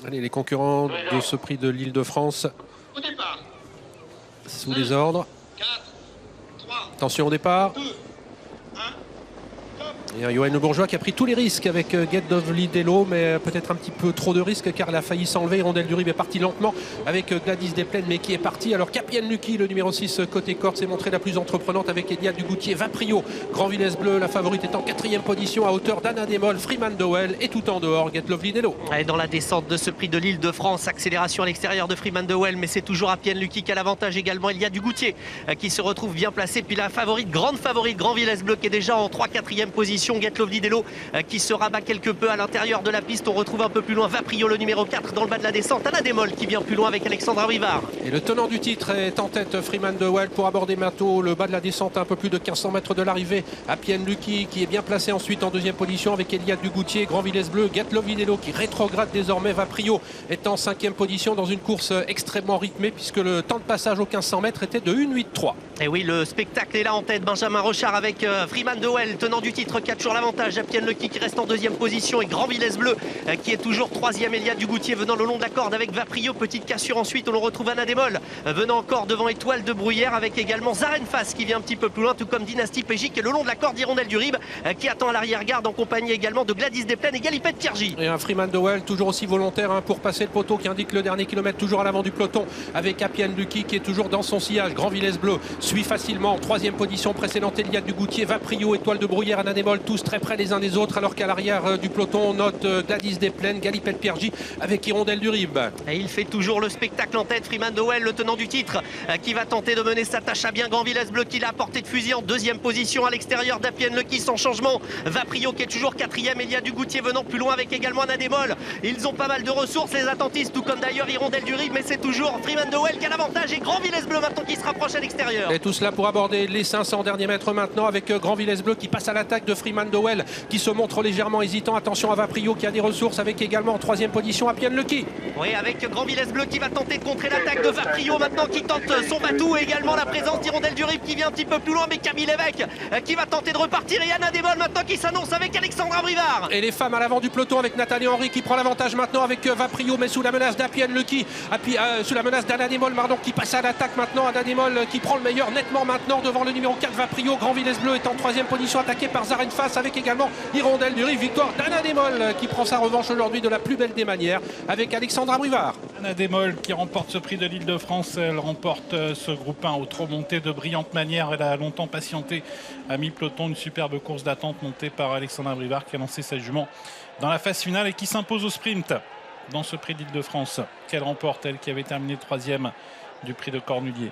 Allez, les concurrents de ce prix de l'Île-de-France sous les ordres. Attention au départ. Et Yoann Le Bourgeois qui a pris tous les risques avec Get Lovely Delo, mais peut-être un petit peu trop de risques car elle a failli s'enlever. Hirondelle du Rib est partie lentement avec Gladys Desplaines, mais qui est partie. Alors Capienne Lucky, le numéro 6 côté corde, s'est montrée la plus entreprenante avec Eliade Dugoutier. Vaprio, Grand Villesse Bleu, la favorite est en 4e position à hauteur d'Anna Demol, Freeman Dowell et tout en dehors Get Lovely Delo. Dans la descente de ce prix de l'Île-de-France, accélération à l'extérieur de Freeman Dowell, mais c'est toujours Appienne Lucky qui a l'avantage également. Eliade Dugoutier qui se retrouve bien placé. Puis la favorite, grande favorite, Grand Villesse Bleu qui est déjà en 3-4e position. Get Lovely Delo qui se rabat quelque peu à l'intérieur de la piste. On retrouve un peu plus loin Vaprio, le numéro 4 dans le bas de la descente. Anna Demol qui vient plus loin avec Alexandra Rivard. Et le tenant du titre est en tête, Freeman Dowell, pour aborder bientôt le bas de la descente, un peu plus de 1500 mètres de l'arrivée. Appienne Lucky qui est bien placé ensuite en 2e position avec Eliade Dugoutier. Grand Villesse Bleu, Get Lovely Delo qui rétrograde désormais. Vaprio est en 5e position dans une course extrêmement rythmée puisque le temps de passage aux 1500 mètres était de 1,8,3. Et oui, le spectacle est là en tête. Benjamin Rochard avec Freeman Dowell, tenant du titre, qui a toujours l'avantage. Appienne Lucky qui reste en 2e position et Grand Villesse Bleu qui est toujours 3e. Eliade Dugoutier venant le long de la corde avec Vaprio. Petite cassure ensuite, on le retrouve Anna Demol venant encore devant Étoile de Bruyère avec également Zarenfass qui vient un petit peu plus loin, tout comme Dynastie Pégique et le long de la corde Hirondelle du Rib qui attend à l'arrière-garde en compagnie également de Gladys Desplaines et Galipette Piergy. Et un Freeman Dowell toujours aussi volontaire pour passer le poteau qui indique le dernier kilomètre, toujours à l'avant du peloton avec Appienne Lucky qui est toujours dans son sillage. Grand Villesse Bleu suit facilement en 3e position précédente. Eliade Dugoutier, Vaprio, Étoile de Bruyère, Anna Demol, tous très près les uns des autres, alors qu'à l'arrière du peloton on note Gladys Desplaines, Galipette Piergy avec Hirondelle du Rib. Et il fait toujours le spectacle en tête, Freeman Dowell, le tenant du titre, qui va tenter de mener sa tâche à bien. Grand Villesse Bleu qui l'a à portée de fusil en 2e position à l'extérieur d'Appienne Lucky sans changement. Vaprio qui est toujours 4e, Eliade Dugoutier venant plus loin avec également Anna Demol. Ils ont pas mal de ressources les attentistes, tout comme d'ailleurs Hirondelle du Rib, mais c'est toujours Freeman Dowell qui a l'avantage et Grand Villesse Bleu maintenant qui se rapproche à l'extérieur. Et tout cela pour aborder les 500 derniers mètres maintenant avec Grand Villesse Bleu qui passe à l'attaque de Freeman Dowell qui se montre légèrement hésitant. Attention à Vaprio qui a des ressources avec également en 3e position Appienne Lucky. Oui, avec Grand Villesse Bleu qui va tenter de contrer l'attaque de Vaprio maintenant qui tente son batou et également la présence d'Hirondelle du Rib qui vient un petit peu plus loin, mais Camille Lévesque qui va tenter de repartir et Anna Demol maintenant qui s'annonce avec Alexandra Brivard. Et les femmes à l'avant du peloton avec Nathalie Henry qui prend l'avantage maintenant avec Vaprio, mais sous la menace d'Appienne Lucky, sous la menace d'Anna Demol qui passe à l'attaque maintenant. Anna Demol qui prend le meilleur nettement maintenant devant le numéro 4 Vaprio. Grand Villesse Bleu est en 3e position attaqué par Zarenfass avec également Hirondelle du Rib. Victoire d'Anna Demol qui prend sa revanche aujourd'hui de la plus belle des manières avec Alexandra Brivard. Anna Demol qui remporte ce prix de l'Île-de-France, elle remporte ce groupe 1 au trop monté de brillante manière. Elle a longtemps patienté à mi-peloton, une superbe course d'attente montée par Alexandra Brivard qui a lancé sa jument dans la phase finale et qui s'impose au sprint dans ce prix d'Île-de-France qu'elle remporte, elle qui avait terminé 3e du prix de Cornulier.